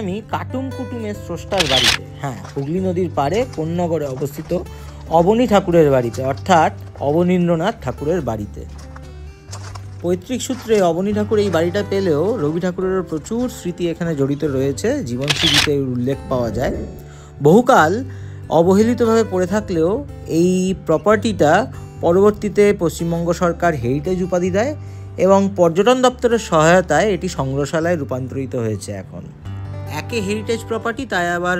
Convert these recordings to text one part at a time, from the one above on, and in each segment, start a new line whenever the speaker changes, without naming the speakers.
আমি কাটুম কুটুমের স্রষ্টার বাড়িতে, হ্যাঁ, হুগলি নদীর পাড়ে কোন্নগরে অবস্থিত অবনী ঠাকুরের বাড়িতে, অর্থাৎ অবনীন্দ্রনাথ ঠাকুরের বাড়িতে। পৈতৃক সূত্রে অবনী ঠাকুর এই বাড়িটা পেলেও রবি ঠাকুরেরও প্রচুর স্মৃতি এখানে জড়িত রয়েছে, জীবন স্মৃতিতে উল্লেখ পাওয়া যায়। বহুকাল অবহেলিতভাবে পড়ে থাকলেও এই প্রপার্টিটা পরবর্তীতে পশ্চিমবঙ্গ সরকার হেরিটেজ উপাধি দেয় এবং পর্যটন দপ্তরের সহায়তায় এটি সংগ্রহশালায় রূপান্তরিত হয়েছে। এখন একে হেরিটেজ প্রপার্টি, তাই আবার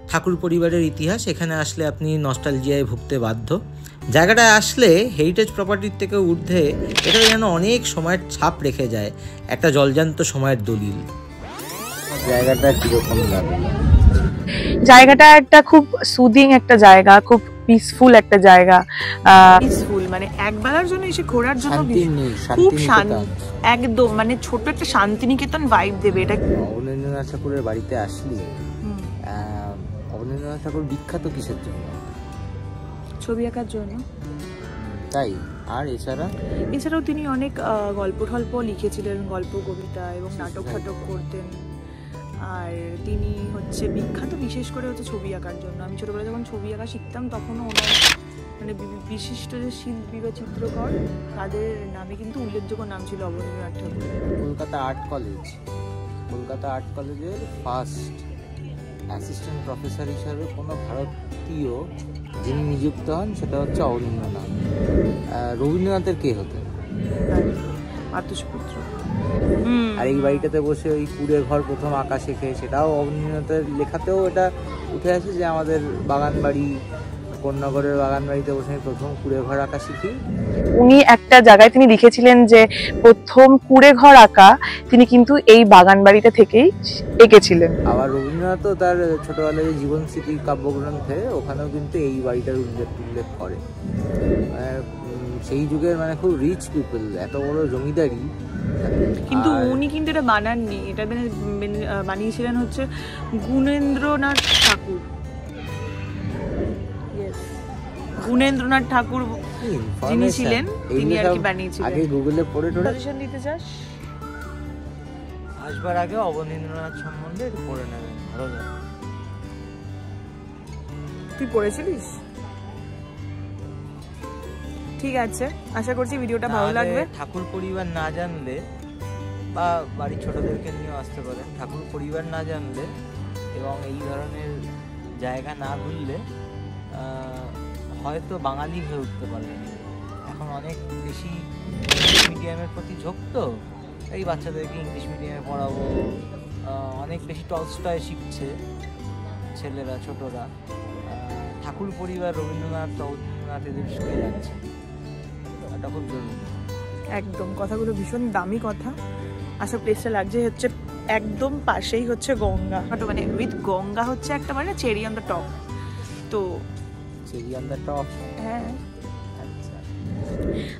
ঠাকুর পরিবারের ইতিহাস, এখানে আসলে আপনি নস্টালজিয়ায় ভুগতে বাধ্য। জায়গাটায় আসলে হেরিটেজ প্রপার্টির থেকে ঊর্ধ্বে এটা যেন অনেক সময়ের ছাপ রেখে যায়, একটা জলজান্ত সময়ের দলিল। জায়গাটা কিরকম লাগে?
জায়গাটা একটা খুব সুদিং একটা জায়গা, খুব পিসফুল একটা জায়গা। পিসফুল মানে একবেলার জন্য এসে ঘোরার জন্য খুব শান্তি, একদম মানে ছোট একটা শান্তিনিকেতন ভাইব দেবে এটা।
অবনীন্দ্রনাথ ঠাকুরের বাড়িতে আসলি, অবনীন্দ্রনাথ ঠাকুর বিখ্যাত কিসের জন্য?
ছবি আঁকার জন্য।
তাই? আর
এছাড়াও তিনি অনেক গল্প টল্প লিখেছিলেন, গল্প কবিতা এবং নাটক ফাটক করতেন। আর তিনি হচ্ছে বিখ্যাত বিশেষ করে হচ্ছে ছবি আঁকার জন্য। আমি ছোটবেলায় যখন ছবি আঁকা শিখতাম তখনও ওনার মানে বিশিষ্ট যে শিল্পী বা চিত্রকর তাদের নামে কিন্তু উল্লেখযোগ্য নাম ছিল অবনীন্দ্রনাথ ঠাকুর।
কলকাতা আর্ট কলেজের ফার্স্ট অ্যাসিস্ট্যান্ট প্রফেসর হিসাবে কোনো ভারতীয় যিনি নিযুক্ত হন সেটা হচ্ছে অবনীন্দ্রনাথ। রবীন্দ্রনাথের কে হতেন?
আত্মীয়পুত্র।
আর এই বাড়িটাতে বসে ওই কুড়ে ঘর প্রথম আঁকা শেখে, সেটাও অবনীন্দ্রনাথের লেখাতেও এটা উঠে আসে যে আমাদের বাগান বাড়ি, কোন্নগরের বাগান বাড়িতে বসে আমি প্রথম কুড়ে ঘর আঁকা শিখি।
উনি একটা জায়গায় তিনি লিখেছিলেন যে প্রথম কুড়ে ঘর আঁকা তিনি কিন্তু এই বাগান বাড়িতে থেকেই এঁকেছিলেন।
আবার রবীন্দ্রনাথও তার ছোটবেলায় যে জীবন স্মৃতি কাব্যগ্রন্থে ওখানেও কিন্তু এই বাড়িটার উল্লেখ করে। সেই যুগের মানে খুব রিচ পিপল, এত বড় জমিদারি।
কিন্তু উনি কিন্তু এটা বানাননি, এটা বানিয়েছিলেন হচ্ছে গুণেন্দ্রনাথ ঠাকুর। গুণেন্দ্রনাথ ঠাকুর যিনি ছিলেন তিনি আর কি বানিয়েছিলেন।
আগে গুগলে পড়ে
সাজেশন দিতে চাস?
আসবার আগে অবনীন্দ্রনাথ সম্বন্ধে একটু পড়ে নেবেন, ভালো লাগে।
তুই পড়েছিলিস? ঠিক আছে, আশা করছি ভিডিওটা ভালো লাগবে।
ঠাকুর পরিবার না জানলে বা বাড়ির ছোটদেরকে নিয়েও আসতে পারেন, ঠাকুর পরিবার না জানলে এবং এই ধরনের জায়গা না ঘুরলে হয়তো বাঙালি হয়ে উঠতে পারবেন। এখন অনেক বেশি ইংলিশ মিডিয়ামের প্রতি ঝোঁক, তো এই বাচ্চাদেরকে ইংলিশ মিডিয়ামে পড়াবো, অনেক বেশি টলস্টয় শিখছে ছেলেরা, ছোটরা। ঠাকুর পরিবার, রবীন্দ্রনাথ এদের শিখে যাচ্ছে, এটা খুব জরুরি।
একদম, কথাগুলো ভীষণ দামি কথা। আশা প্লেসটা লাগছে হচ্ছে একদম পাশেই হচ্ছে গঙ্গা, মানে উইথ গঙ্গা হচ্ছে একটা মানে চেরি অন দ্য টপ। তো
চেরি অন দ্য টপ,
হ্যাঁ।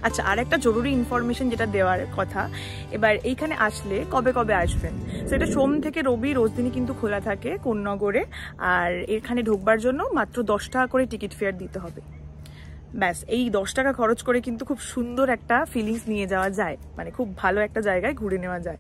আচ্ছা, আর একটা জরুরি ইনফরমেশন যেটা দেওয়ার কথা, এবার এইখানে আসলে কবে কবে আসবেন? সেটা সোম থেকে রবি রোজ দিনই কিন্তু খোলা থাকে কোন্নগরে। আর এখানে ঢোকবার জন্য মাত্র 10 টাকা করে টিকিট ফেয়ার দিতে হবে। ব্যাস, এই 10 টাকা খরচ করে কিন্তু খুব সুন্দর একটা ফিলিংস নিয়ে যাওয়া যায়, মানে খুব ভালো একটা জায়গায় ঘুরে নেওয়া যায়।